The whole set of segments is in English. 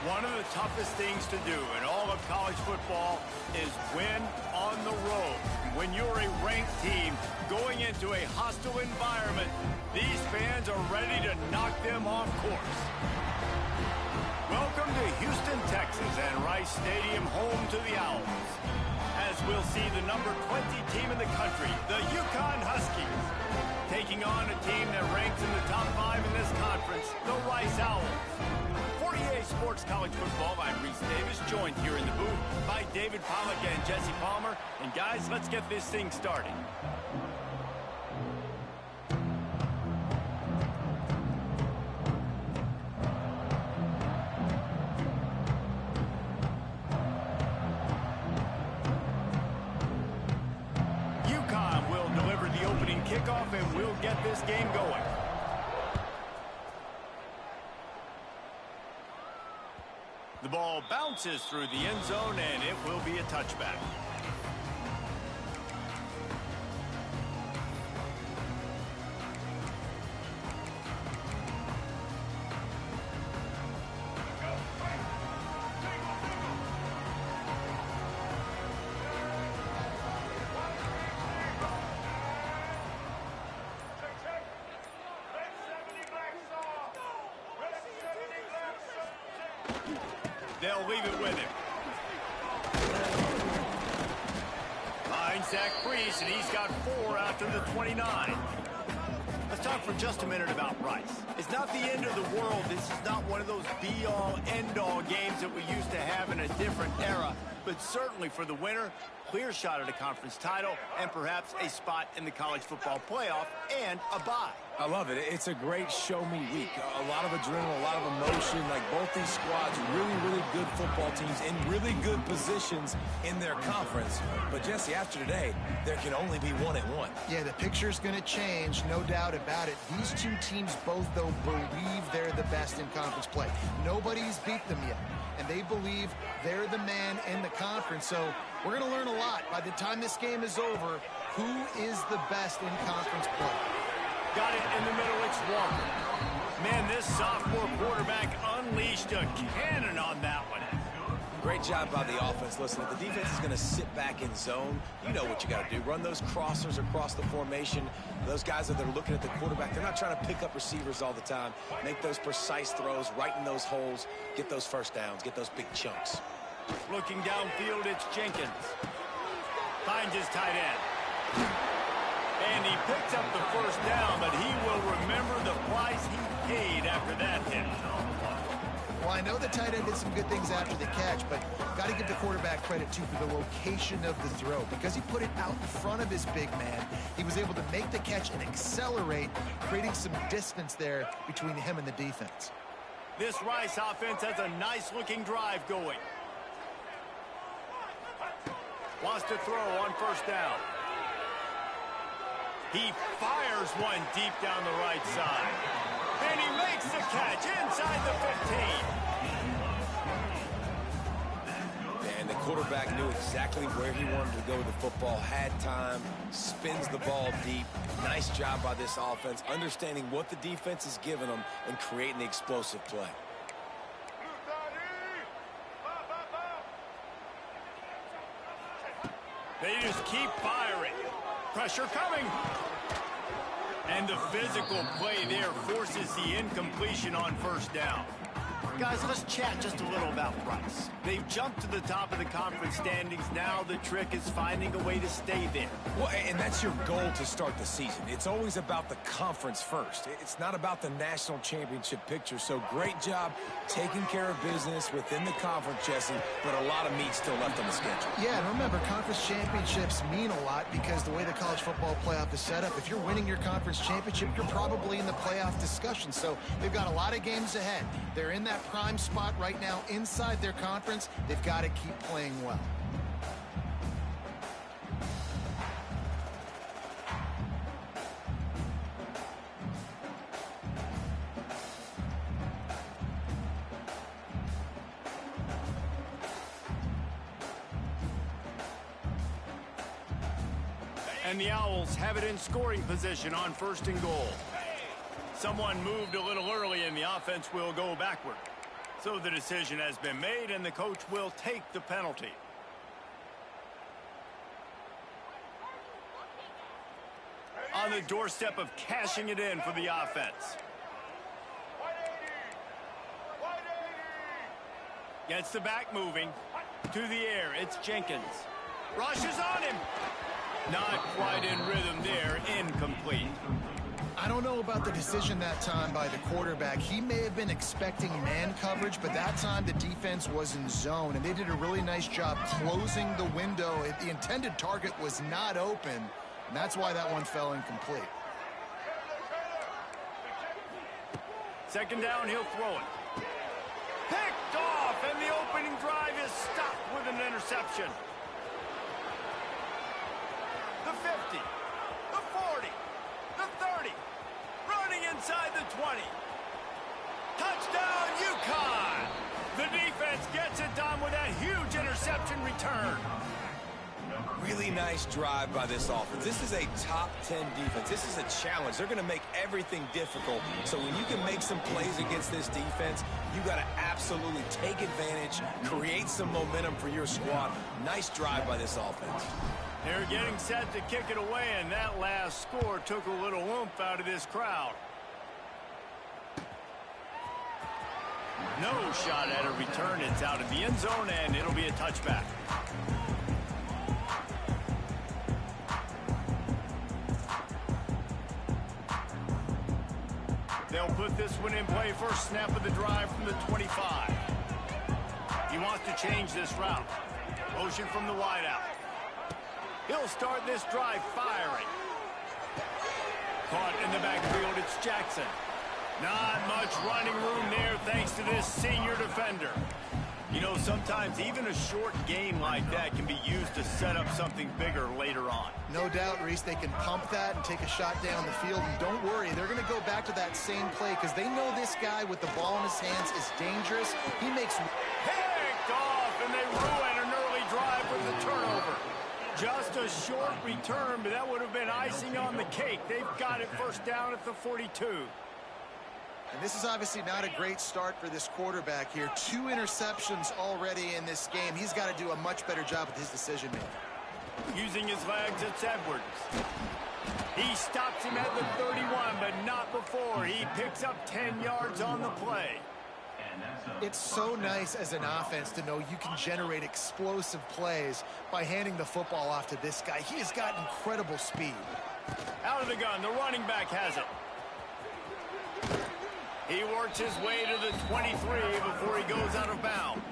One of the toughest things to do in all of college football is win on the road. When you're a ranked team going into a hostile environment, these fans are ready to knock them off course. Welcome to Houston, Texas, and Rice Stadium, home to the Owls. As we'll see the number 20 team in the country, the UConn Huskies, taking on a team that ranks in the top 5 in this conference, the Rice Owls. 48 Sports College Football, I'm Reese Davis, joined here in the booth by David Pollack and Jesse Palmer. And guys, let's get this thing started. UConn will deliver the opening kickoff and we'll get this game going. The ball bounces through the end zone, and it will be a touchback. They'll leave it with him. Finds Zach Priest, and he's got 4 after the 29. Let's talk for just a minute about Rice. It's not the end of the world. This is not one of those be-all, end-all games that we used to have in a different era. But certainly for the winner, clear shot at a conference title and perhaps a spot in the college football playoff and a bye. I love it. It's a great show-me week. A lot of adrenaline, a lot of emotion. Like both these squads, really good football teams in really good positions in their conference. But Jesse, after today, there can only be 1-1. Yeah, the picture's going to change, no doubt about it. These two teams both, though, believe they're the best in conference play. Nobody's beat them yet, and they believe they're the man in the conference. So we're going to learn a lot. By the time this game is over, who is the best in conference play? Got it in the middle, it's Walker. Man, this sophomore quarterback unleashed a cannon on that one. Great job by the offense. Listen, if the defense is going to sit back in zone, you know what you got to do. Run those crossers across the formation. Those guys that are looking at the quarterback, they're not trying to pick up receivers all the time. Make those precise throws, right in those holes, get those first downs, get those big chunks. Looking downfield, it's Jenkins. Finds his tight end. And he picks up the first down, but he will remember the price he paid after that hit. Well, I know the tight end did some good things after the catch, but got to give the quarterback credit, too, for the location of the throw. Because he put it out in front of his big man, he was able to make the catch and accelerate, creating some distance there between him and the defense. This Rice offense has a nice-looking drive going. Wants to throw on first down. He fires one deep down the right side. And he makes the catch inside the 15. And the quarterback knew exactly where he wanted to go with the football, had time, spins the ball deep. Nice job by this offense, understanding what the defense is giving them and creating the explosive play. They just keep firing. Pressure coming. And the physical play there forces the incompletion on first down. Guys, let's chat just a little about Rice. They've jumped to the top of the conference standings. Now the trick is finding a way to stay there. Well, and that's your goal to start the season. It's always about the conference first. It's not about the national championship picture. So great job taking care of business within the conference, Jesse, but a lot of meat still left on the schedule. Yeah, and remember, conference championships mean a lot because the way the college football playoff is set up, if you're winning your conference championship, you're probably in the playoff discussion. So they've got a lot of games ahead. They're in that prime spot right now inside their conference. They've got to keep playing well. And the Owls have it in scoring position on first and goal. Someone moved a little early and the offense will go backward. So the decision has been made, and the coach will take the penalty. On the doorstep of cashing it in for the offense. Gets the back moving. To the air, it's Jenkins. Rushes on him. Not quite in rhythm there, incomplete. I don't know about the decision that time by the quarterback. He may have been expecting man coverage, but that time the defense was in zone, and they did a really nice job closing the window. The intended target was not open, and that's why that one fell incomplete. Second down, he'll throw it. Picked off, and the opening drive is stopped with an interception. The 50, the 40, the 30, running inside the 20. Touchdown, UConn! The defense gets it done with that huge interception return. Really nice drive by this offense. This is a top 10 defense. This is a challenge. They're going to make everything difficult. So when you can make some plays against this defense, you got to absolutely take advantage, create some momentum for your squad. Nice drive by this offense. They're getting set to kick it away, and that last score took a little oomph out of this crowd. No shot at a return. It's out of the end zone, and it'll be a touchback. They'll put this one in play. First snap of the drive from the 25. He wants to change this route. Motion from the wideout. He'll start this drive firing. Caught in the backfield, it's Jackson. Not much running room there thanks to this senior defender. You know, sometimes even a short gain like that can be used to set up something bigger later on. No doubt, Reese, they can pump that and take a shot down the field. And don't worry, they're going to go back to that same play because they know this guy with the ball in his hands is dangerous. He makes... Picked off, and they ruin an early drive with the turnover. Just a short return, but that would have been icing on the cake. They've got it first down at the 42. And this is obviously not a great start for this quarterback here. 2 interceptions already in this game. He's got to do a much better job with his decision-making. Using his legs, it's Edwards. He stops him at the 31, but not before. He picks up 10 yards on the play. It's so nice as an offense to know you can generate explosive plays by handing the football off to this guy. He has got incredible speed. Out of the gun, the running back has it. He works his way to the 23 before he goes out of bounds.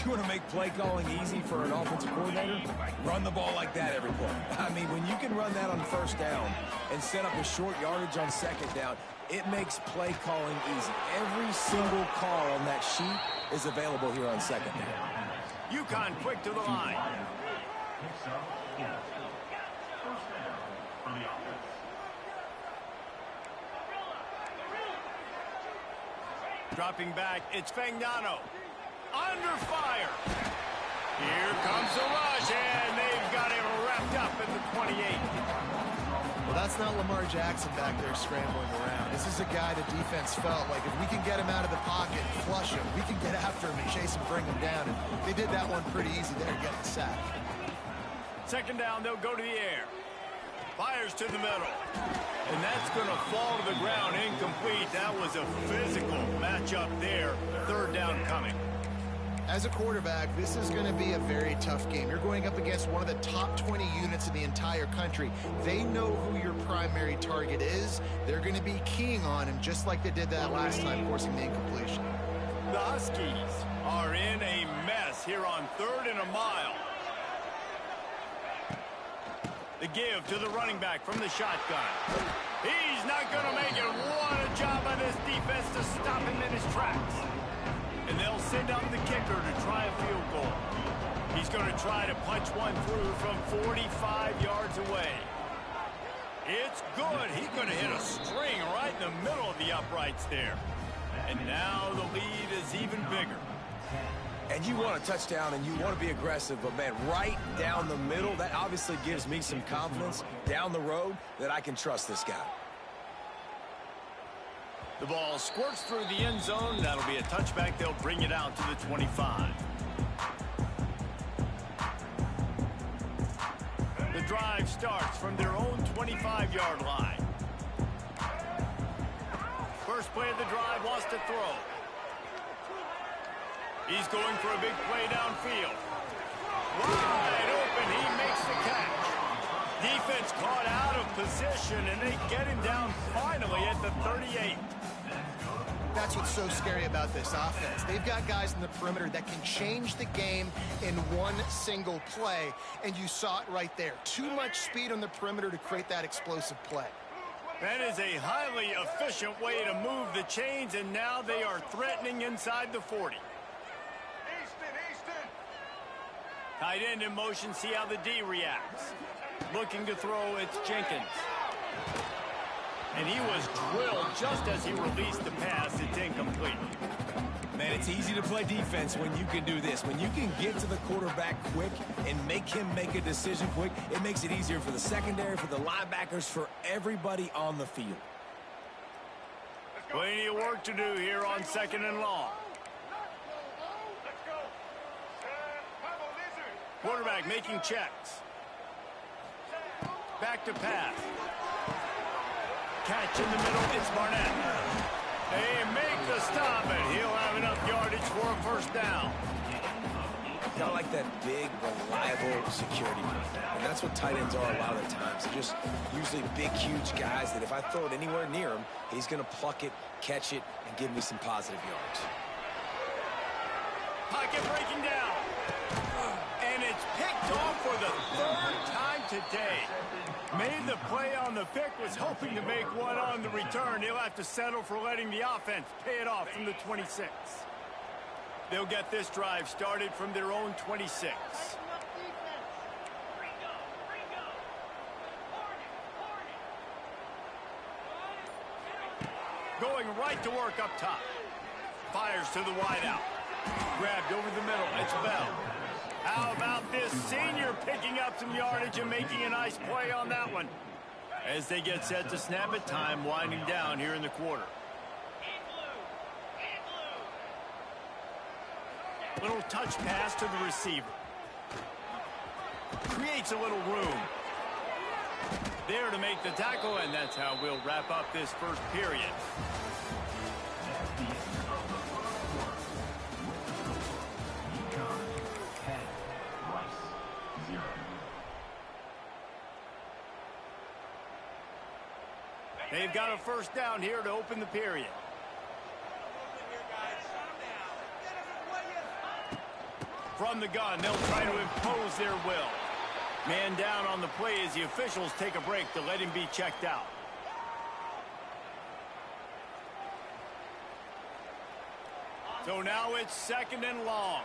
You want to make play calling easy for an offensive coordinator? Run the ball like that every play. I mean, when you can run that on first down and set up a short yardage on second down, it makes play calling easy. Every single call on that sheet is available here on second down. UConn quick to the line. Dropping back, it's Fagnano. Under fire. Here comes the rush, and they've got him wrapped up at the 28. Well, that's not Lamar Jackson back there scrambling around. This is a guy the defense felt like if we can get him out of the pocket and flush him, we can get after him and chase him, bring him down. And they did that one pretty easy there, getting sacked. Second down, they'll go to the air. Fires to the middle. And that's going to fall to the ground incomplete. That was a physical matchup there. Third down coming. As a quarterback, this is going to be a very tough game. You're going up against one of the top 20 units in the entire country. They know who your primary target is. They're going to be keying on him just like they did that last time, forcing the incompletion. The Huskies are in a mess here on 3rd and a mile. The give to the running back from the shotgun. He's not going to make it. What a job by this defense to stop him in his tracks. And they'll send out the kicker to try a field goal. He's going to try to punch one through from 45 yards away. It's good. He's going to hit a string right in the middle of the uprights there. And now the lead is even bigger. And you want a touchdown and you want to be aggressive, but man, right down the middle, that obviously gives me some confidence down the road that I can trust this guy. The ball squirts through the end zone. That'll be a touchback. They'll bring it out to the 25. The drive starts from their own 25-yard line. First play of the drive, wants to throw. He's going for a big play downfield. Wide open, he makes the catch. Defense caught out of position, and they get him down finally at the 38. That's what's so scary about this offense. They've got guys in the perimeter that can change the game in one single play, and you saw it right there. Too much speed on the perimeter to create that explosive play. That is a highly efficient way to move the chains, and now they are threatening inside the 40. Tight end in motion, see how the D reacts. Looking to throw, it's Jenkins. And he was drilled just as he released the pass. It's incomplete. Man, it's easy to play defense when you can do this. When you can get to the quarterback quick and make him make a decision quick, it makes it easier for the secondary, for the linebackers, for everybody on the field. Plenty of work to do here on 2nd and long. Quarterback making checks. Back to pass. Catch in the middle, it's Barnett. They make the stop, and he'll have enough yardage for a first down. Kind of like that big, reliable security. And that's what tight ends are a lot of the times. They're just usually big, huge guys that if I throw it anywhere near him, he's going to pluck it, catch it, and give me some positive yards. Pocket breaking down. And it's picked off for the 3rd time today. Made the play on the pick, was hoping to make one on the return. He'll have to settle for letting the offense pay it off from the 26. They'll get this drive started from their own 26. Going right to work up top. Fires to the wideout. Grabbed over the middle. It's Bell. How about this senior picking up some yardage and making a nice play on that one? As they get set to snap it, time winding down here in the quarter. Little touch pass to the receiver. Creates a little room. There to make the tackle, and that's how we'll wrap up this first period. They've got a first down here to open the period. From the gun, they'll try to impose their will. Man down on the play as the officials take a break to let him be checked out. So now it's 2nd and long.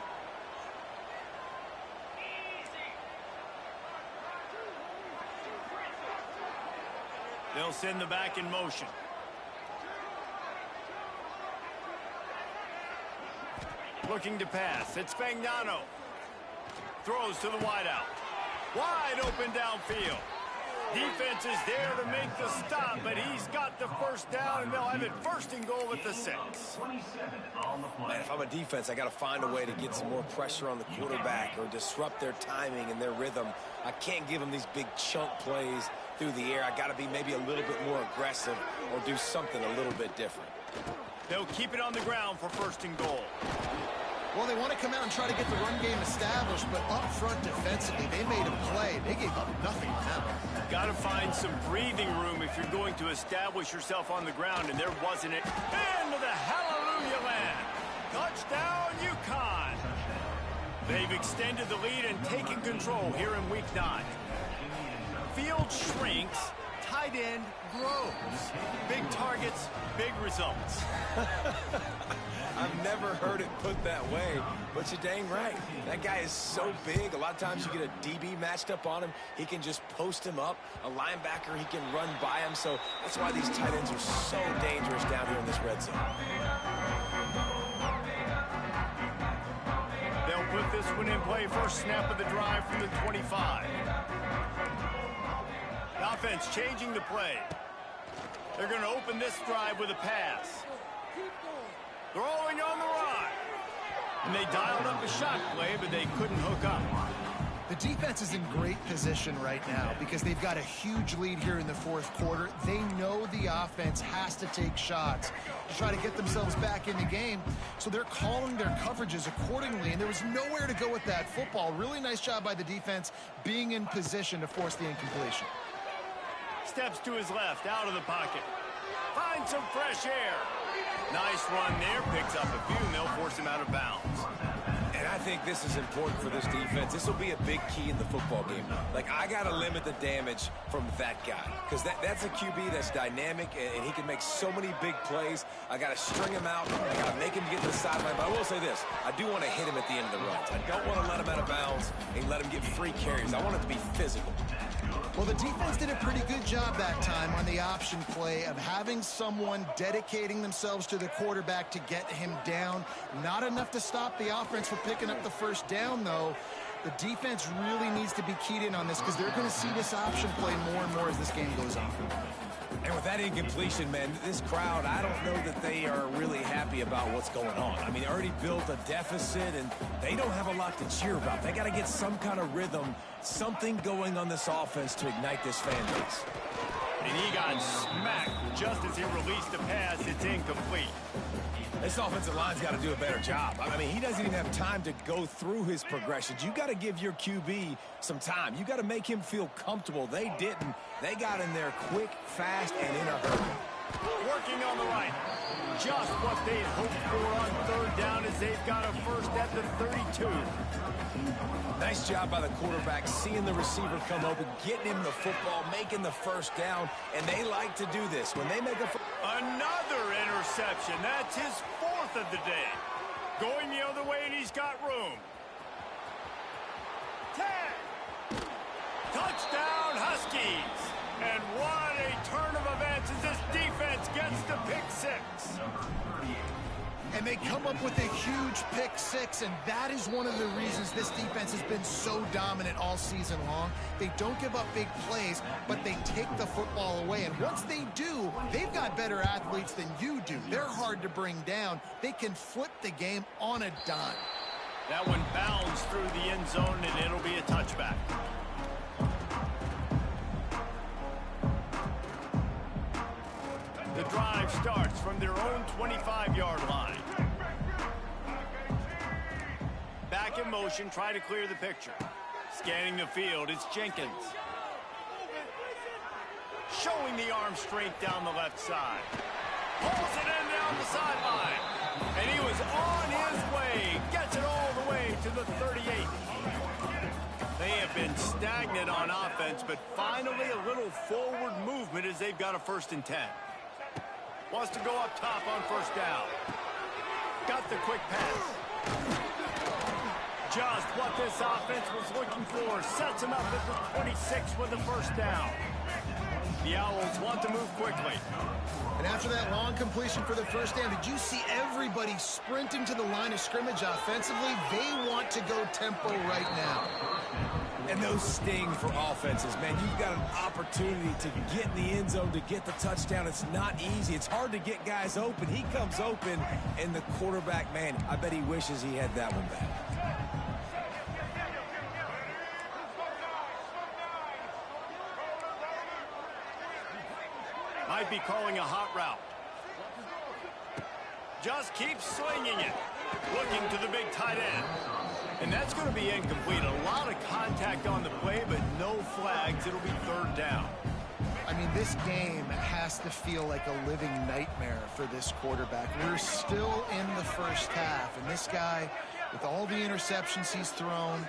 They'll send the back in motion. Looking to pass. It's Spagnano. Throws to the wideout. Wide open downfield. Defense is there to make the stop, but he's got the first down, and they'll have it 1st and goal at the 6. Man, if I'm a defense, I got to find a way to get some more pressure on the quarterback or disrupt their timing and their rhythm. I can't give them these big chunk plays through the air. I got to be maybe a little bit more aggressive or do something a little bit different. They'll keep it on the ground for 1st and goal. Well, they want to come out and try to get the run game established, but up front defensively, they made a play. They gave up nothing on that one. Got to find some breathing room if you're going to establish yourself on the ground, and there wasn't it. Into the hallelujah land. Touchdown, UConn. They've extended the lead and taken control here in Week 9. Field shrinks, tight end grows. Big targets, big results. I've never heard it put that way, but you're dang right. That guy is so big. A lot of times you get a DB matched up on him. He can just post him up. A linebacker, he can run by him. So that's why these tight ends are so dangerous down here in this red zone. They'll put this one in play. First snap of the drive from the 25. The offense changing the play. They're going to open this drive with a pass. Throwing on the run. And they dialed up a shot play, but they couldn't hook up. The defense is in great position right now because they've got a huge lead here in the fourth quarter. They know the offense has to take shots to try to get themselves back in the game, so they're calling their coverages accordingly, and there was nowhere to go with that football. Really nice job by the defense being in position to force the incompletion. Steps to his left, out of the pocket. Finds some fresh air. Nice run there, picks up a few, and they'll force him out of bounds. And I think this is important for this defense. This will be a big key in the football game. Like, I got to limit the damage from that guy because that's a QB that's dynamic, and he can make so many big plays. I got to string him out. I got to make him get to the sideline. But I will say this. I do want to hit him at the end of the runs. I don't want to let him out of bounds and let him get free carries. I want it to be physical. Well, the defense did a pretty good job that time on the option play of having someone dedicating themselves to the quarterback to get him down. Not enough to stop the offense from picking up the first down, though. The defense really needs to be keyed in on this because they're going to see this option play more and more as this game goes on. And with that incompletion, man, this crowd, I don't know that they are really happy about what's going on. I mean, they already built a deficit, and they don't have a lot to cheer about. They got to get some kind of rhythm, something going on this offense to ignite this fan base. And he got smacked just as he released the pass. It's incomplete. This offensive line's got to do a better job. I mean, he doesn't even have time to go through his progressions. You got to give your QB some time. You got to make him feel comfortable. They didn't. They got in there quick, fast, and in a hurry. Working on the right. Just what they hoped for on third down as they've got a first at the 32. Nice job by the quarterback, seeing the receiver come open, getting him the football, making the first down, and they like to do this. When they make another interception. That's his fourth of the day. Going the other way, and he's got room. 10. Touchdown, Huskies. And what a turn of events as this defense gets the pick six. And they come up with a huge pick six, and that is one of the reasons this defense has been so dominant all season long. They don't give up big plays, but they take the football away. And once they do, they've got better athletes than you do. They're hard to bring down. They can flip the game on a dime. That one bounds through the end zone, and it'll be a touchback. The drive starts from their own 25-yard line. Back in motion, try to clear the picture. Scanning the field, it's Jenkins. Showing the arm strength down the left side. Pulls it in down the sideline. And he was on his way. Gets it all the way to the 38. They have been stagnant on offense, but finally a little forward movement as they've got a 1st and 10. Wants to go up top on first down. Got the quick pass. Just what this offense was looking for. Sets him up at the 26 with the first down. The Owls want to move quickly. And after that long completion for the first down, did you see everybody sprinting to the line of scrimmage offensively? They want to go tempo right now. And those sting for offenses, man. You've got an opportunity to get in the end zone, to get the touchdown. It's not easy. It's hard to get guys open. He comes open, and the quarterback, man, I bet he wishes he had that one back. Might be calling a hot route. Just keeps slinging it. Looking to the big tight end. And that's going to be incomplete. A lot of contact on the play, but no flags. It'll be 3rd down. I mean, this game has to feel like a living nightmare for this quarterback. We're still in the first half, and this guy, with all the interceptions he's thrown,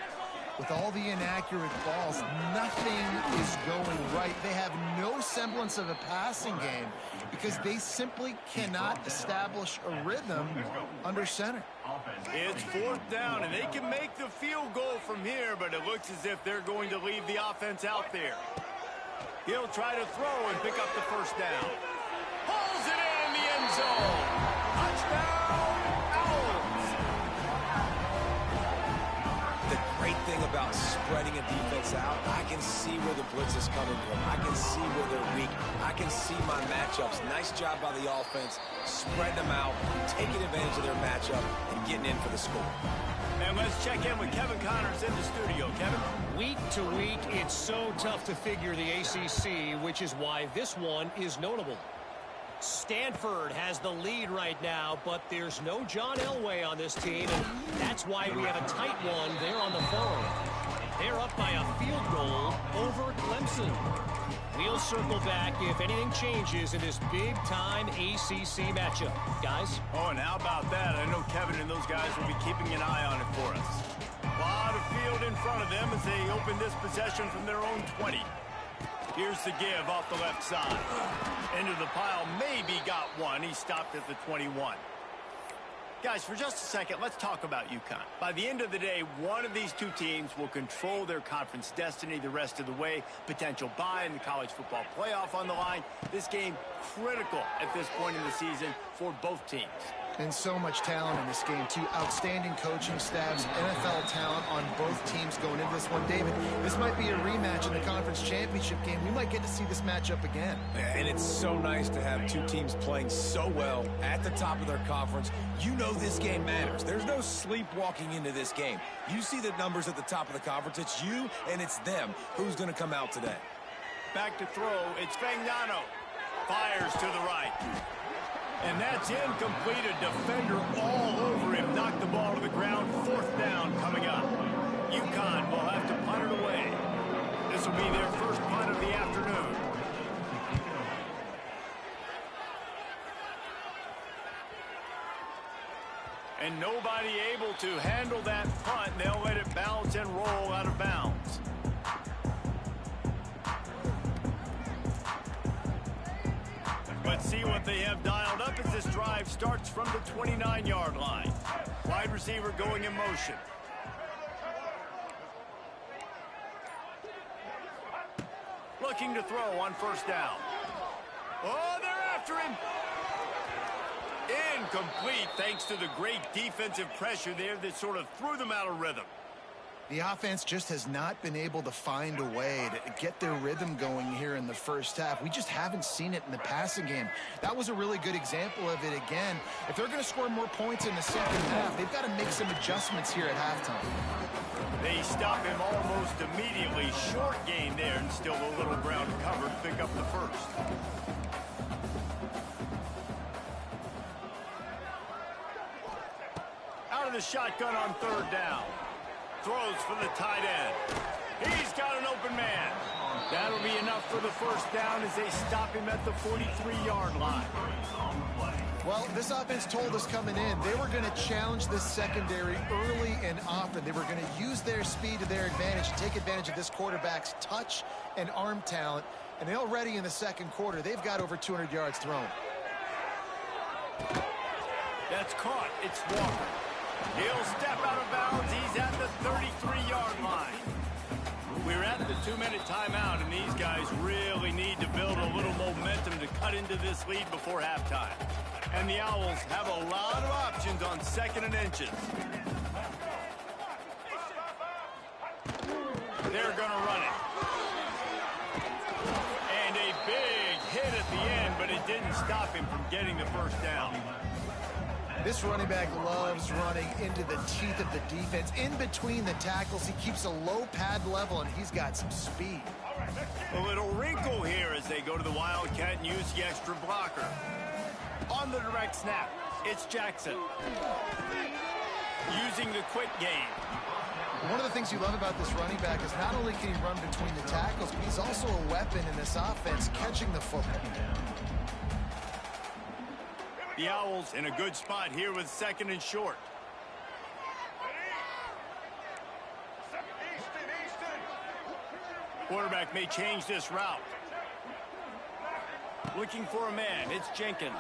with all the inaccurate balls, nothing is going right. They have no semblance of a passing game because they simply cannot establish a rhythm under center. It's 4th down, and they can make the field goal from here, but it looks as if they're going to leave the offense out there. He'll try to throw and pick up the first down. Pulls it in the end zone. Touchdown, Owls. The great thing about spreading a defense out. I can see where the blitz is coming from. I can see where they're weak. I can see my matchups. Nice job by the offense, spreading them out, taking advantage of their matchup, and getting in for the score. And let's check in with Kevin Connors in the studio. Kevin? Week to week, it's so tough to figure the ACC, which is why this one is notable. Stanford has the lead right now, but there's no John Elway on this team, and that's why we have a tight one there on the phone. They're up by a field goal over Clemson. We'll circle back if anything changes in this big-time ACC matchup. Guys? Oh, and how about that? I know Kevin and those guys will be keeping an eye on it for us. A lot of field in front of them as they open this possession from their own 20. Here's the give off the left side. Into the pile, maybe got one. He stopped at the 21. Guys, for just a second, let's talk about UConn. By the end of the day, one of these two teams will control their conference destiny the rest of the way. Potential bye in the college football playoff on the line. This game critical at this point in the season for both teams. And so much talent in this game, too. Outstanding coaching staffs, NFL talent on both teams going into this one. David, this might be a rematch in the conference championship game. We might get to see this matchup again. And it's so nice to have two teams playing so well at the top of their conference. You know this game matters. There's no sleepwalking into this game. You see the numbers at the top of the conference. It's you and it's them. Who's going to come out today? Back to throw. It's Fagnano. Fires to the right. And that's incomplete. A defender all over him. Knocked the ball to the ground. Fourth down coming up. UConn will have to punt it away. This will be their first punt of the afternoon. And nobody able to handle that punt. They'll let it bounce and roll out of bounds. Let's see what they have dialed up as this drive starts from the 29-yard line. Wide receiver going in motion. Looking to throw on first down. Oh, they're after him. Incomplete thanks to the great defensive pressure there that sort of threw them out of rhythm. The offense just has not been able to find a way to get their rhythm going here in the first half. We just haven't seen it in the passing game. That was a really good example of it again. If they're going to score more points in the second half, they've got to make some adjustments here at halftime. They stop him almost immediately. Short gain there and still a little ground covered. Pick up the first. Out of the shotgun on third down. Throws for the tight end. He's got an open man. That'll be enough for the first down as they stop him at the 43-yard line. Well, this offense told us coming in they were going to challenge this secondary early and often. They were going to use their speed to their advantage and take advantage of this quarterback's touch and arm talent. And already in the second quarter, they've got over 200 yards thrown. That's caught. It's Walker. He'll step out of bounds. He's at the 33-yard line. We're at the 2-minute timeout, and these guys really need to build a little momentum to cut into this lead before halftime. And the Owls have a lot of options on second and inches. They're going to run it. And a big hit at the end, but it didn't stop him from getting the first down. This running back loves running into the teeth of the defense. In between the tackles, he keeps a low pad level, and he's got some speed. A little wrinkle here as they go to the Wildcat and use the extra blocker. On the direct snap, it's Jackson. Using the quick game. One of the things you love about this running back is not only can he run between the tackles, but he's also a weapon in this offense, catching the football. The Owls in a good spot here with second and short. Quarterback may change this route. Looking for a man. It's Jenkins.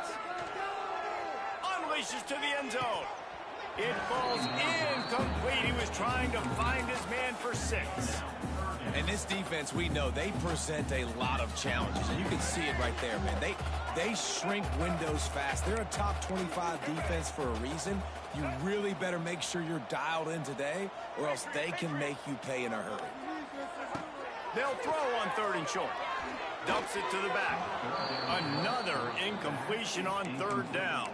Unleashes to the end zone. It falls incomplete. He was trying to find his man for 6. And this defense, we know, they present a lot of challenges. And you can see it right there, man. They shrink windows fast. They're a top 25 defense for a reason. You really better make sure you're dialed in today, or else they can make you pay in a hurry. They'll throw on 3rd and short. Dumps it to the back. Another incompletion on 3rd down.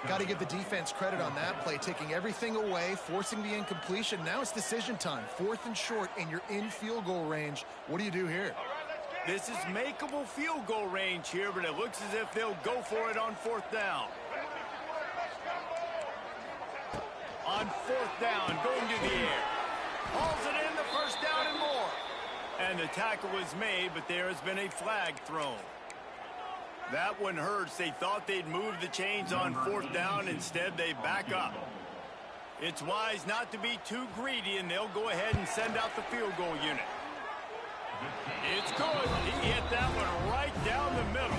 Got to give the defense credit on that play, taking everything away, forcing the incompletion. Now it's decision time. 4th and short, and you're in field goal range. What do you do here? This is makeable field goal range here, but it looks as if they'll go for it on 4th down. On 4th down, going to the air. Hauls it in, the 1st down and more. And the tackle was made, but there has been a flag thrown. That one hurts. They thought they'd move the chains on 4th down. Instead, they back up. It's wise not to be too greedy, and they'll go ahead and send out the field goal unit. It's good. He hit that one right down the middle.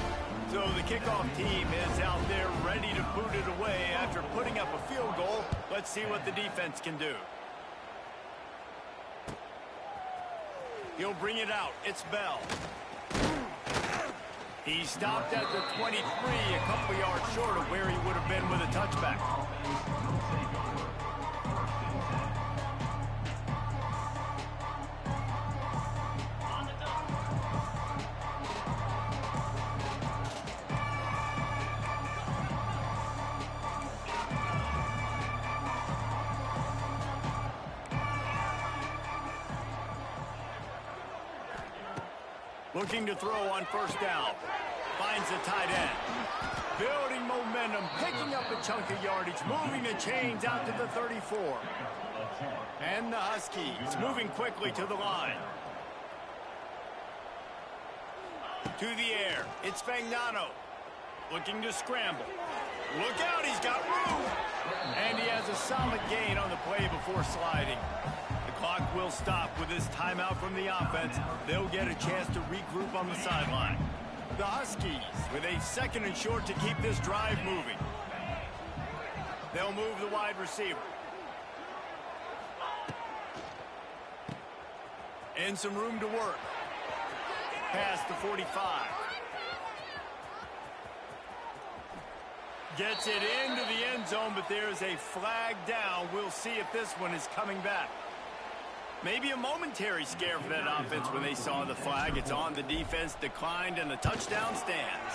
So the kickoff team is out there ready to boot it away after putting up a field goal. Let's see what the defense can do. He'll bring it out. It's Bell. He stopped at the 23, a couple yards short of where he would have been with a touchback. Looking to throw on 1st down. Finds the tight end. Building momentum, picking up a chunk of yardage, moving the chains out to the 34. And the Huskies moving quickly to the line. To the air. It's Fagnano. Looking to scramble. Look out, he's got room. And he has a solid gain on the play before sliding. Clock will stop with this timeout from the offense. They'll get a chance to regroup on the sideline. The Huskies with a 2nd and short to keep this drive moving. They'll move the wide receiver. And some room to work. Past the 45. Gets it into the end zone, but there's a flag down. We'll see if this one is coming back. Maybe a momentary scare for that offense when they saw the flag. It's on, the defense declined, and the touchdown stands.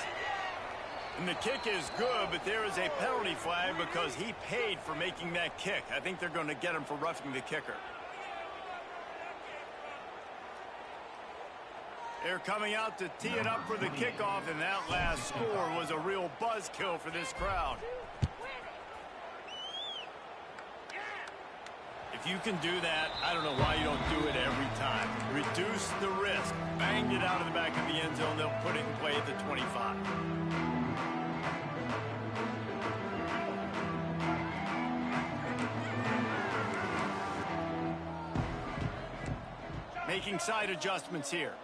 And the kick is good, but there is a penalty flag because he paid for making that kick. I think they're going to get him for roughing the kicker. They're coming out to tee it up for the kickoff, and that last score was a real buzzkill for this crowd. If you can do that, I don't know why you don't do it every time. Reduce the risk. Banged it out of the back of the end zone. They'll put it in play at the 25. Making side adjustments here.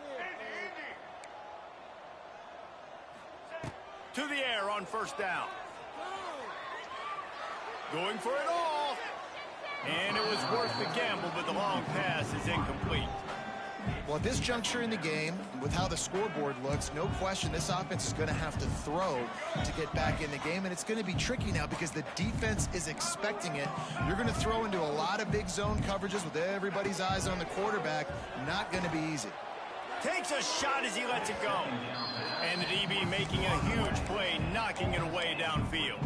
To the air on 1st down. Going for it all. And it was worth the gamble, but the long pass is incomplete. Well, at this juncture in the game, with how the scoreboard looks, no question this offense is going to have to throw to get back in the game, and it's going to be tricky now because the defense is expecting it. You're going to throw into a lot of big zone coverages with everybody's eyes on the quarterback. Not going to be easy. Takes a shot as he lets it go. And the DB making a huge play, knocking it away downfield.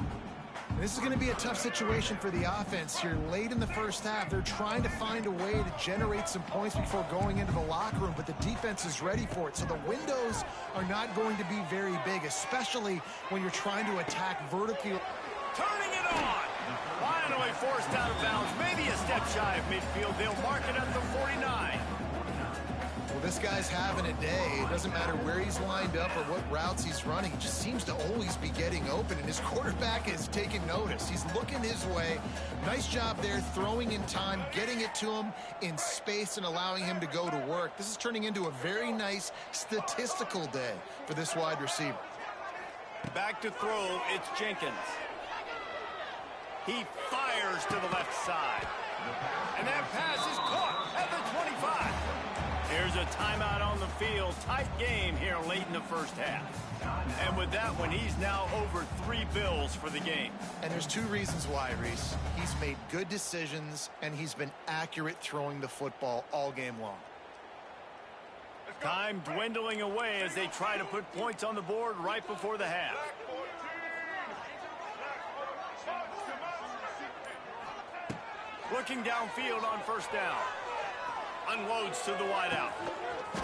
This is going to be a tough situation for the offense here. Late in the 1st half, they're trying to find a way to generate some points before going into the locker room, but the defense is ready for it. So the windows are not going to be very big, especially when you're trying to attack vertically. Turning it on. Finally forced out of bounds. Maybe a step shy of midfield. They'll mark it at the 49. Well, this guy's having a day. It doesn't matter where he's lined up or what routes he's running. He just seems to always be getting open, and his quarterback is taking notice. He's looking his way. Nice job there, throwing in time, getting it to him in space, and allowing him to go to work. This is turning into a very nice statistical day for this wide receiver. Back to throw, it's Jenkins. He fires Rivers to the left side. And that pass is caught at the 25. Here's a timeout on the field. Tight game here late in the first half. And with that one, he's now over 3 bills for the game. And there's 2 reasons why, Reese. He's made good decisions, and he's been accurate throwing the football all game long. Time dwindling away as they try to put points on the board right before the half. Looking downfield on first down. Unloads to the wideout.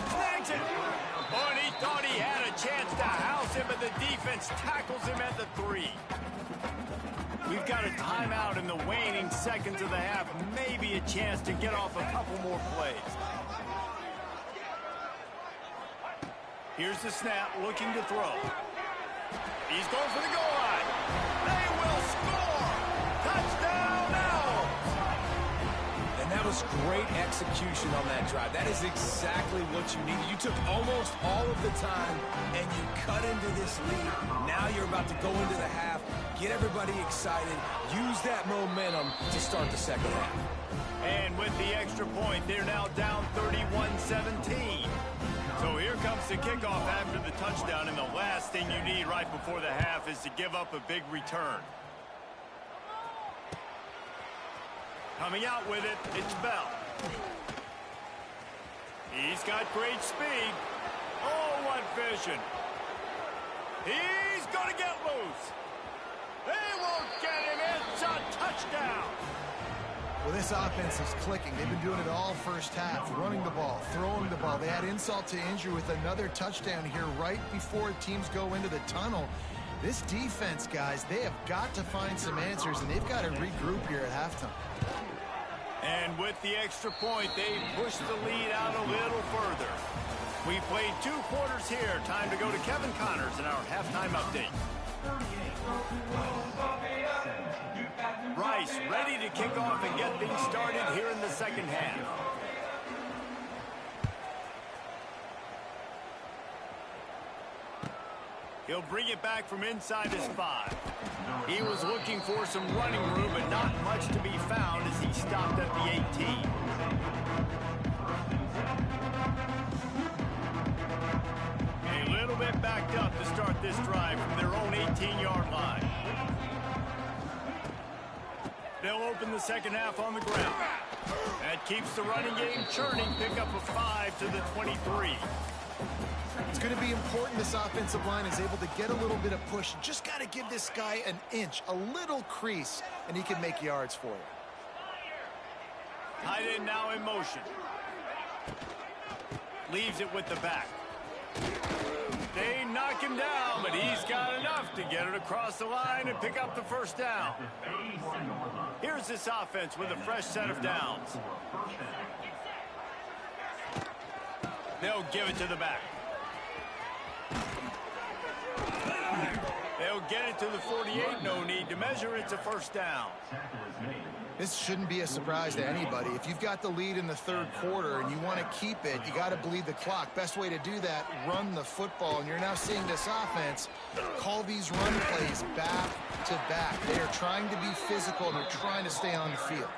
Snags it. Oh, and he thought he had a chance to house him, but the defense tackles him at the 3. We've got a timeout in the waning seconds of the half. Maybe a chance to get off a couple more plays. Here's the snap, looking to throw. He's going for the goal line. They will score. Touchdown now. And that was great execution on that drive. That is exactly what you needed. You took almost all of the time, and you cut into this lead. Now you're about to go into the half, get everybody excited, use that momentum to start the second half. And with the extra point, they're now down 31-17. So here comes the kickoff after the touchdown, and the last thing you need right before the half is to give up a big return. Coming out with it, it's Bell. He's got great speed. Oh, what vision. He's going to get loose. They won't get him. It's a touchdown. Well, this offense is clicking. They've been doing it all first half, running the ball, throwing the ball. They had insult to injury with another touchdown here right before teams go into the tunnel. This defense, guys, they have got to find some answers, and they've got to regroup here at halftime. And with the extra point, they push the lead out a little further. We played 2 quarters here. Time to go to Kevin Connors in our halftime update. Rice ready to kick off and get things started here in the second half. He'll bring it back from inside his 5. He was looking for some running room, but not much to be found as he stopped at the 18. A little bit backed up to start this drive from their own 18-yard line. They'll open the second half on the ground. That keeps the running game churning. Pick up a 5 to the 23. It's going to be important this offensive line is able to get a little bit of push. Just got to give this guy an inch, a little crease, and he can make yards for you. Tight end now in motion. Leaves it with the back. They knock him down, but he's got enough to get it across the line and pick up the first down. Here's this offense with a fresh set of downs. They'll give it to the back. They'll get it to the 48. No need to measure. It's a first down. This shouldn't be a surprise to anybody. If you've got the lead in the third quarter and you want to keep it, you got to bleed the clock. Best way to do that, run the football. And you're now seeing this offense call these run plays back to back. They are trying to be physical, and they're trying to stay on the field.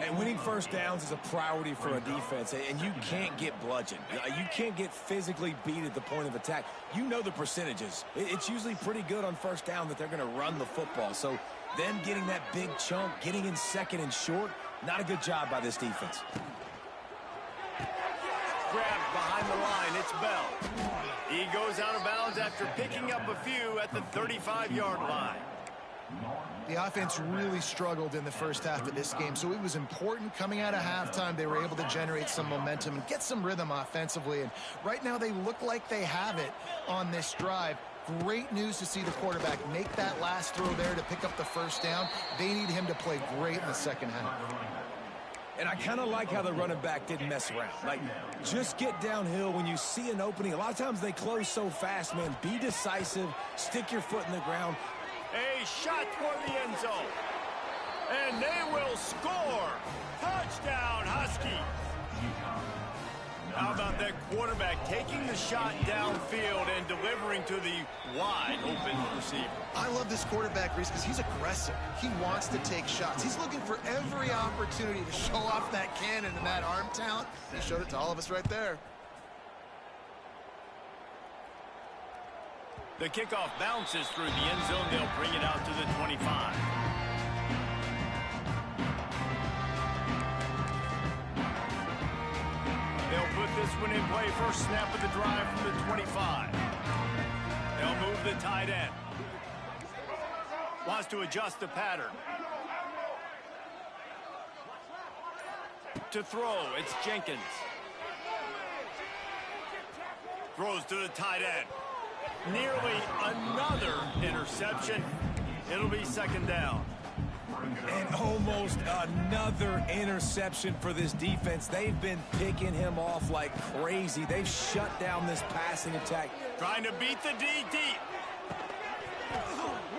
And winning first downs is a priority for a defense, and you can't get bludgeoned. You can't get physically beat at the point of attack. You know the percentages. It's usually pretty good on first down that they're going to run the football. So them getting that big chunk, getting in second and short, not a good job by this defense. Grabbed behind the line, it's Bell. He goes out of bounds after picking up a few at the 35-yard line. The offense really struggled in the first half of this game, so it was important coming out of halftime. They were able to generate some momentum and get some rhythm offensively, and right now they look like they have it on this drive. Great news to see the quarterback make that last throw there to pick up the first down. They need him to play great in the second half. And I kind of like how the running back didn't mess around. Like, just get downhill when you see an opening. A lot of times they close so fast, man. Be decisive. Stick your foot in the ground. A shot toward the end zone. And they will score. Touchdown, Huskies. How about that quarterback taking the shot downfield and delivering to the wide open receiver. I love this quarterback, Reese, because he's aggressive. He wants to take shots. He's looking for every opportunity to show off that cannon and that arm talent. He showed it to all of us right there. The kickoff bounces through the end zone. They'll bring it out to the 25. They'll put this one in play. First snap of the drive from the 25. They'll move the tight end. Wants to adjust the pattern. To throw, it's Jenkins. Throws to the tight end. Nearly another interception. It'll be second down. And almost another interception for this defense. They've been picking him off like crazy. They've shut down this passing attack. Trying to beat the D deep.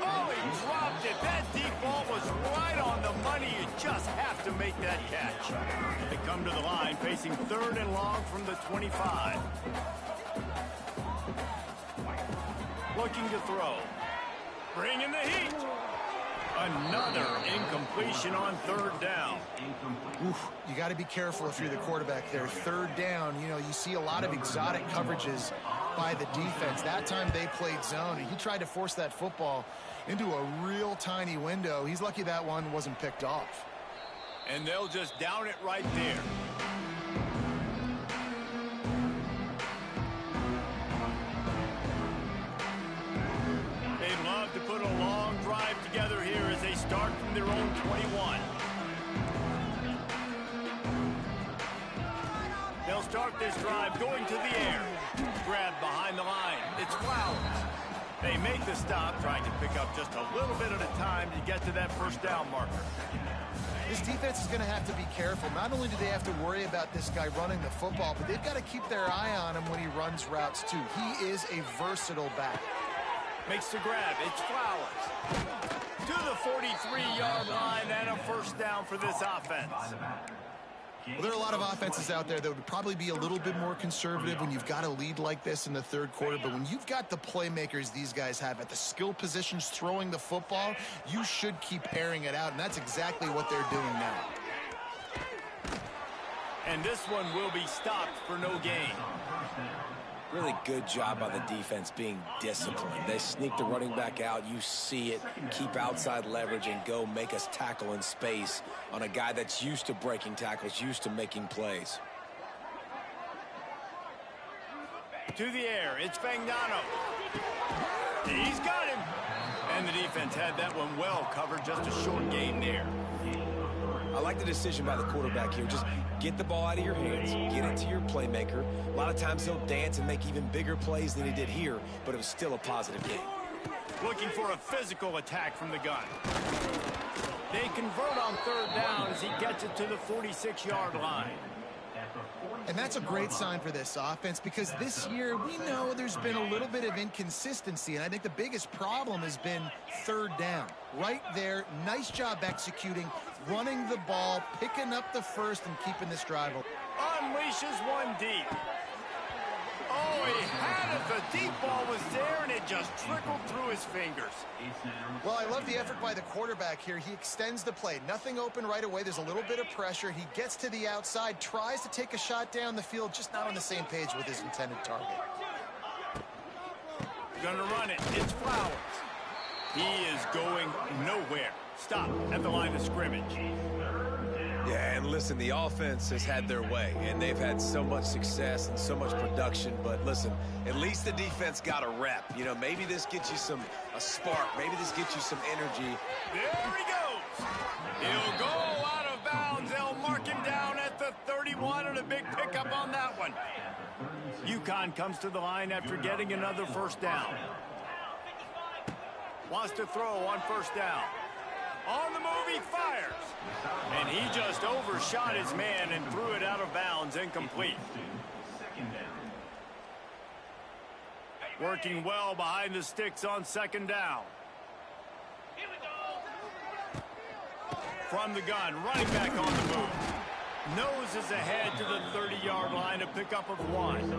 Oh, he dropped it. That deep ball was right on the money. You just have to make that catch. They come to the line facing 3rd and long from the 25. Looking to throw. Bringing the heat. Another incompletion on 3rd down. Oof, you got to be careful if you're the quarterback there. 3rd down, you know, you see a lot of exotic coverages by the defense. That time they played zone, and he tried to force that football into a real tiny window. He's lucky that one wasn't picked off. And they'll just down it right there. They'd love to put a long drive together here as they start from their own 21. They'll start this drive going to the air. Grabbed behind the line. It's Flowers. They make the stop, trying to pick up just a little bit at a time to get to that first down marker. This defense is going to have to be careful. Not only do they have to worry about this guy running the football, but they've got to keep their eye on him when he runs routes too. He is a versatile back. Makes the grab. It's Flowers. To the 43-yard line and a first down for this offense. Well, there are a lot of offenses out there that would probably be a little bit more conservative when you've got a lead like this in the 3rd quarter. But when you've got the playmakers these guys have at the skill positions throwing the football, you should keep airing it out. And that's exactly what they're doing now. And this one will be stopped for no gain. Really good job by the defense being disciplined. They sneak the running back out. You see it. Keep outside leverage and go make us tackle in space on a guy that's used to breaking tackles, used to making plays. To the air. It's Fagnano. He's got him. And the defense had that one well covered. Just a short gain there. I like the decision by the quarterback here. Just get the ball out of your hands, get it to your playmaker. A lot of times he'll dance and make even bigger plays than he did here, but it was still a positive game. Looking for a physical attack from the gun. They convert on 3rd down as he gets it to the 46-yard line. And that's a great sign for this offense, because this year we know there's been a little bit of inconsistency, and I think the biggest problem has been 3rd down. Right there, nice job executing, running the ball, picking up the first, and keeping this drive open. Unleashes one deep. Oh, he had it. The deep ball was there, and it just trickled through his fingers. Well, I love the effort by the quarterback here. He extends the play. Nothing open right away. There's a little bit of pressure. He gets to the outside, tries to take a shot down the field, just not on the same page with his intended target. Gonna run it. It's Flowers. He is going nowhere. Stop at the line of scrimmage. Yeah, and listen, the offense has had their way, and they've had so much success and so much production. But listen, at least the defense got a rep. You know, maybe this gets you a spark. Maybe this gets you some energy. There he goes. He'll go out of bounds. They'll mark him down at the 31, and a big pickup on that one. UConn comes to the line after getting another first down. Wants to throw on first down. On the move, he fires. And he just overshot his man and threw it out of bounds, incomplete. Working well behind the sticks on 2nd down. From the gun, running back on the move. Noses ahead to the 30-yard line, a pickup of 1.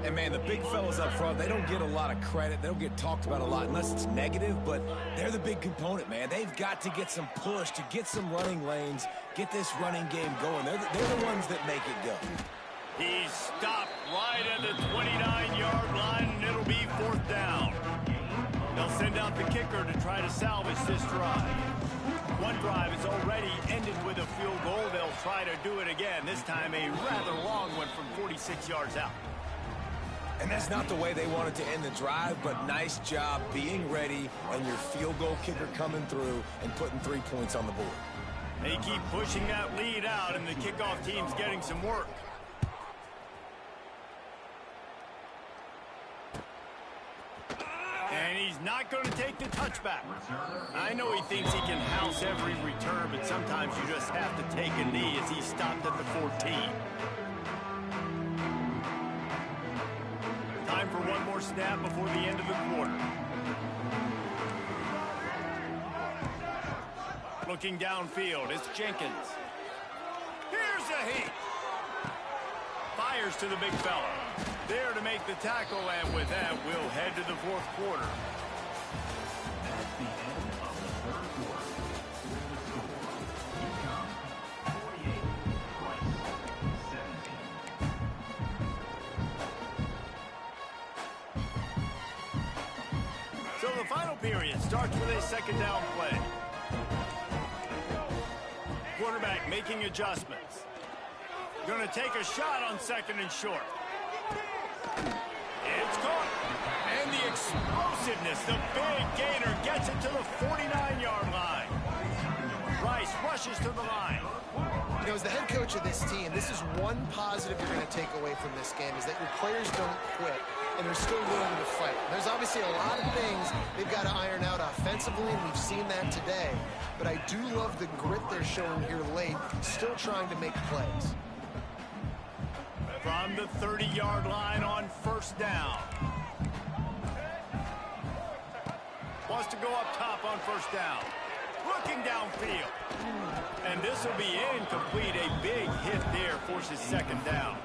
And, man, the big fellas up front, they don't get a lot of credit. They don't get talked about a lot unless it's negative, but they're the big component, man. They've got to get some push, to get some running lanes, get this running game going. They're the ones that make it go. He's stopped right at the 29-yard line, and it'll be 4th down. They'll send out the kicker to try to salvage this drive. One drive is already ended with a field goal. They'll try to do it again, this time a rather long one from 46 yards out. And that's not the way they wanted to end the drive, but nice job being ready and your field goal kicker coming through and putting 3 points on the board. They keep pushing that lead out, and the kickoff team's getting some work. And he's not going to take the touchback. I know he thinks he can house every return, but sometimes you just have to take a knee as he stopped at the 14. Time for one more snap before the end of the quarter. Looking downfield, it's Jenkins. Here's a heat. Fires to the big fella. There to make the tackle, and with that, we'll head to the 4th quarter. At the end of the 3rd quarter, UConn 48, Rice 17. So the final period starts with a 2nd down play. Quarterback making adjustments. Going to take a shot on 2nd and short. It's caught. And the explosiveness, the big gainer gets it to the 49-yard line. Rice rushes to the line. You know, as the head coach of this team, this is one positive you're going to take away from this game, is that your players don't quit, and they're still willing to fight. There's obviously a lot of things they've got to iron out offensively, and we've seen that today. But I do love the grit they're showing here late, still trying to make plays. From the 30-yard line on 1st down. Wants to go up top on 1st down. Looking downfield. And this will be incomplete. A big hit there forces 2nd down.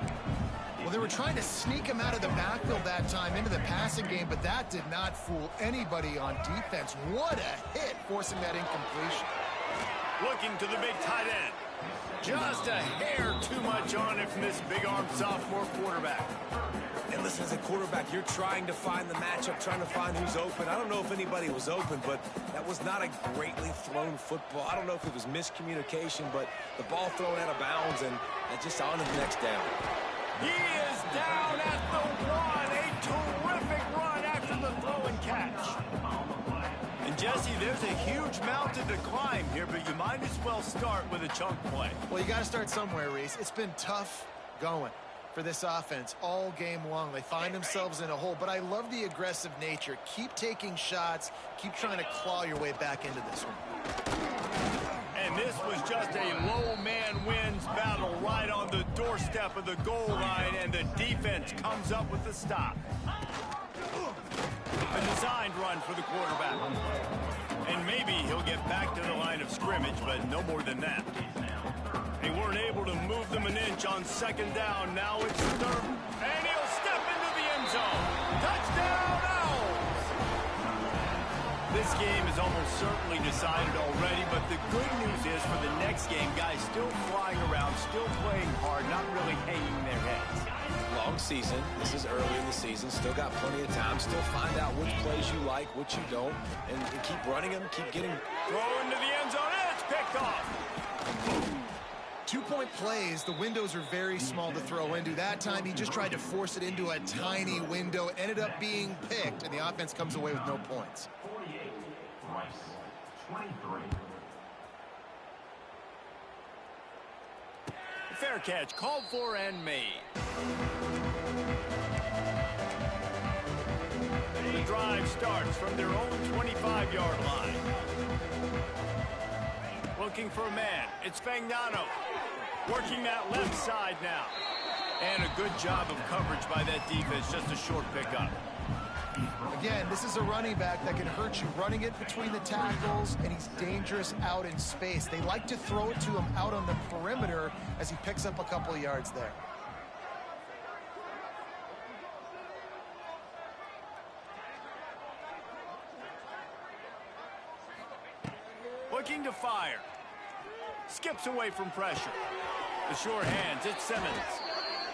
Well, they were trying to sneak him out of the backfield that time into the passing game, but that did not fool anybody on defense. What a hit, forcing that incompletion. Looking to the big tight end. Just a hair too much on it from this big-armed sophomore quarterback. And listen, as a quarterback, you're trying to find the matchup, trying to find who's open. I don't know if anybody was open, but that was not a greatly thrown football. I don't know if it was miscommunication, but the ball thrown out of bounds, and just on to the next down. He is down at the 1. A terrific run after the throw and catch. And Jesse, there's a huge mountain to climb here, but you might as well start with a chunk play. Well, you got to start somewhere, Reese. It's been tough going for this offense all game long. They find themselves in a hole, but I love the aggressive nature. Keep taking shots. Keep trying to claw your way back into this one. And this was just a low man wins battle right on the doorstep of the goal line, and the defense comes up with the stop. A designed run for the quarterback. And maybe he'll get back to the line of scrimmage, but no more than that. They weren't able to move them an inch on 2nd down. Now it's 3rd. And he'll step into the end zone. Touchdown, Owls! This game is almost certainly decided already, but the good news is for the next game, guys still flying around, still playing hard, not really hanging their heads. Long season. This is early in the season. Still got plenty of time. Still find out which plays you like, which you don't, and keep running them, keep getting... Throw into the end zone, and it's picked off. 2-point plays, the windows are very small to throw into. That time, he just tried to force it into a tiny window. It ended up being picked, and the offense comes away with no points. 48, Rice 23. Fair catch, called for and made. The drive starts from their own 25-yard line. Looking for a man. It's Fagnano. Working that left side now. And a good job of coverage by that defense. Just a short pickup. Again, this is a running back that can hurt you, running it between the tackles, and he's dangerous out in space. They like to throw it to him out on the perimeter as he picks up a couple of yards there. Looking to fire. Skips away from pressure. The short hands, it's Simmons.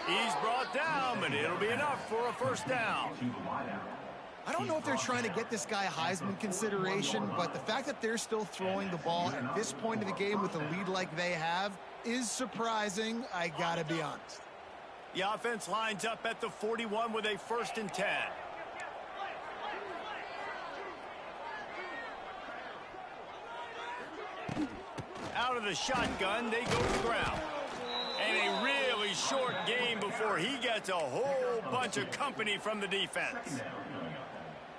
He's brought down, but it'll be enough for a first down. I don't know if they're trying to get this guy Heisman consideration, but the fact that they're still throwing the ball at this point of the game with a lead like they have is surprising, I gotta be honest. The offense lines up at the 41 with a 1st and 10. Out of the shotgun, they go to the ground. And a really short game before he gets a whole bunch of company from the defense.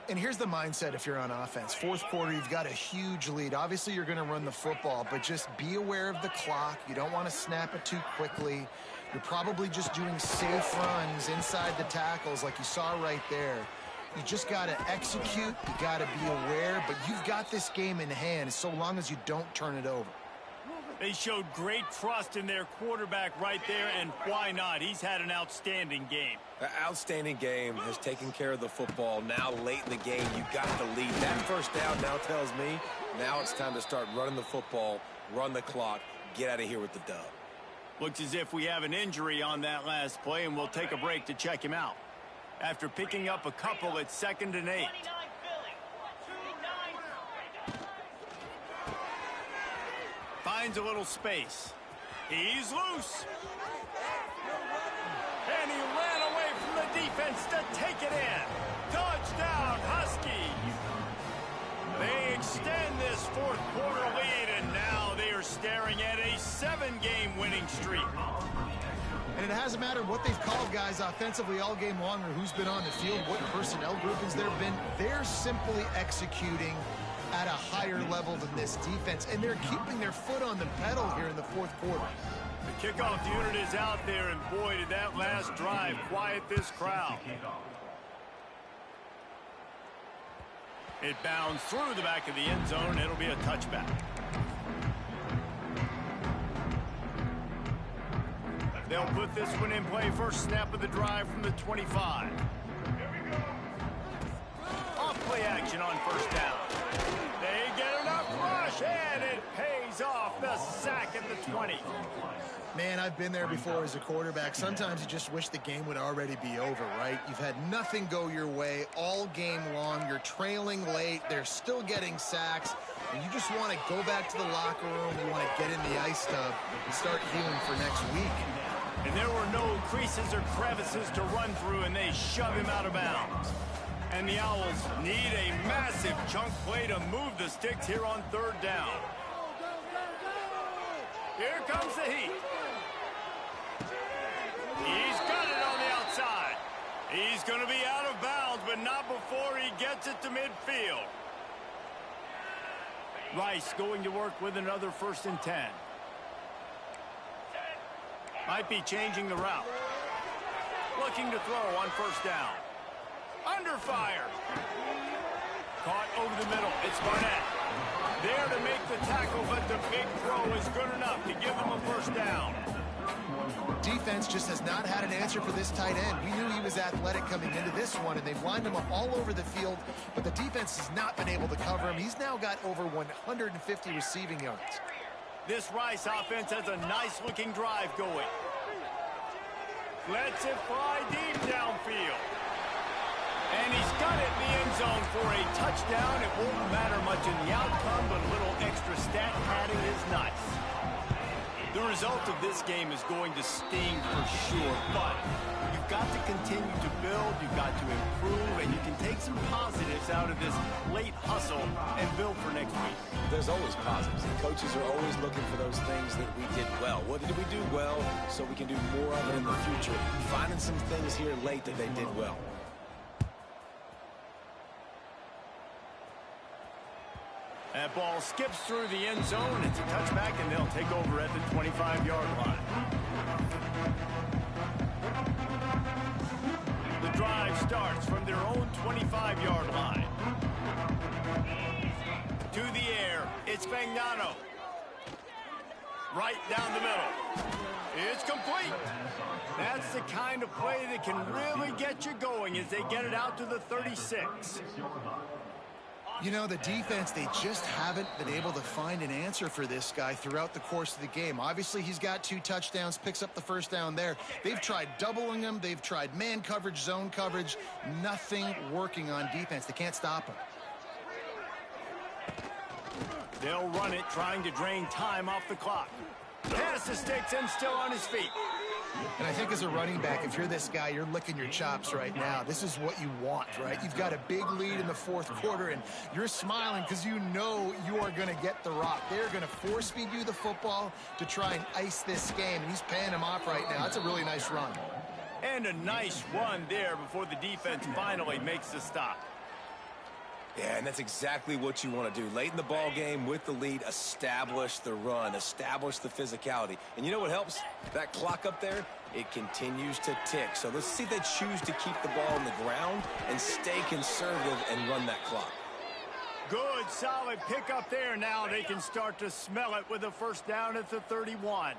And here's the mindset if you're on offense. 4th quarter, you've got a huge lead. Obviously, you're going to run the football, but just be aware of the clock. You don't want to snap it too quickly. You're probably just doing safe runs inside the tackles like you saw right there. You just got to execute. You got to be aware, but you've got this game in hand so long as you don't turn it over. They showed great trust in their quarterback right there, and why not? He's had an outstanding game. An outstanding game, has taken care of the football. Now late in the game, you got the lead. That first down now tells me now it's time to start running the football, run the clock, get out of here with the dub. Looks as if we have an injury on that last play, and we'll take a break to check him out. After picking up a couple, it's 2nd and 8. Finds a little space. He's loose. And he ran away from the defense to take it in. Touchdown, Husky. They extend this 4th quarter lead, and now they are staring at a 7-game winning streak. And it hasn't mattered what they've called guys offensively all game long or who's been on the field, what personnel groupings there have been. They're simply executing at a higher level than this defense, and they're keeping their foot on the pedal here in the 4th quarter. The kickoff unit is out there, and boy, did that last drive quiet this crowd. It bounds through the back of the end zone. It'll be a touchback. They'll put this one in play. First snap of the drive from the 25. Off play action on first down. They get enough rush, and it pays off. The sack at the 20. Man, I've been there before as a quarterback. Sometimes you just wish the game would already be over, right? You've had nothing go your way all game long. You're trailing late. They're still getting sacks. And you just want to go back to the locker room. You want to get in the ice tub and start healing for next week. And there were no creases or crevices to run through, and they shove him out of bounds. And the Owls need a massive chunk play to move the sticks here on 3rd down. Here comes the heat. He's got it on the outside. He's going to be out of bounds, but not before he gets it to midfield. Rice going to work with another 1st and 10. Might be changing the route. Looking to throw on 1st down. Under fire. Caught over the middle. It's Barnett. There to make the tackle, but the big throw is good enough to give them a 1st down. Defense just has not had an answer for this tight end. We knew he was athletic coming into this one, and they've lined him up all over the field, but the defense has not been able to cover him. He's now got over 150 receiving yards. This Rice offense has a nice-looking drive going. Lets it fly deep downfield. And he's got it in the end zone for a touchdown. It won't matter much in the outcome, but a little extra stat padding is nice. The result of this game is going to sting for sure, but you've got to continue to build, you've got to improve, and you can take some positives out of this late hustle and build for next week. There's always positives. The coaches are always looking for those things that we did well. What did we do well so we can do more of it in the future? Finding some things here late that they did well. That ball skips through the end zone. It's a touchback, and they'll take over at the 25-yard line. The drive starts from their own 28. 25-yard line. To the air, it's Fagnano. Right down the middle. It's complete. That's the kind of play that can really get you going as they get it out to the 36. You know, the defense, they just haven't been able to find an answer for this guy throughout the course of the game. Obviously, he's got 2 touchdowns, picks up the first down there. They've tried doubling him. They've tried man coverage, zone coverage. Nothing working on defense. They can't stop him. They'll run it, trying to drain time off the clock. Pass the sticks and still on his feet. And I think as a running back, if you're this guy, you're licking your chops right now. This is what you want, right? You've got a big lead in the 4th quarter, and you're smiling because you know you are going to get the rock. They're going to force-feed you the football to try and ice this game. And he's paying him off right now. That's a really nice run. And a nice run there before the defense finally makes the stop. Yeah, and that's exactly what you want to do. Late in the ball game with the lead, establish the run, establish the physicality. And you know what helps? That clock up there, it continues to tick. So let's see if they choose to keep the ball on the ground and stay conservative and run that clock. Good, solid pick up there. Now they can start to smell it with a first down at the 31.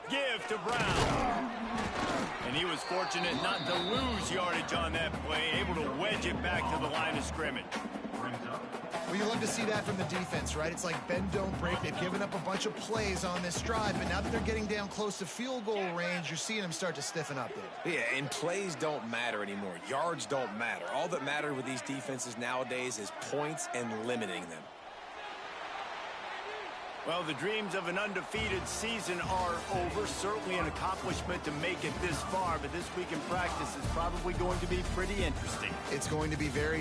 Give to Brown. And he was fortunate not to lose yardage on that play, able to wedge it back to the line of scrimmage. Well, you love to see that from the defense, right? It's like bend, don't break. They've given up a bunch of plays on this drive, but now that they're getting down close to field goal range, you're seeing them start to stiffen up there. Yeah, and plays don't matter anymore. Yards don't matter. All that matters with these defenses nowadays is points and limiting them. Well, the dreams of an undefeated season are over. Certainly an accomplishment to make it this far, but this week in practice is probably going to be pretty interesting. It's going to be very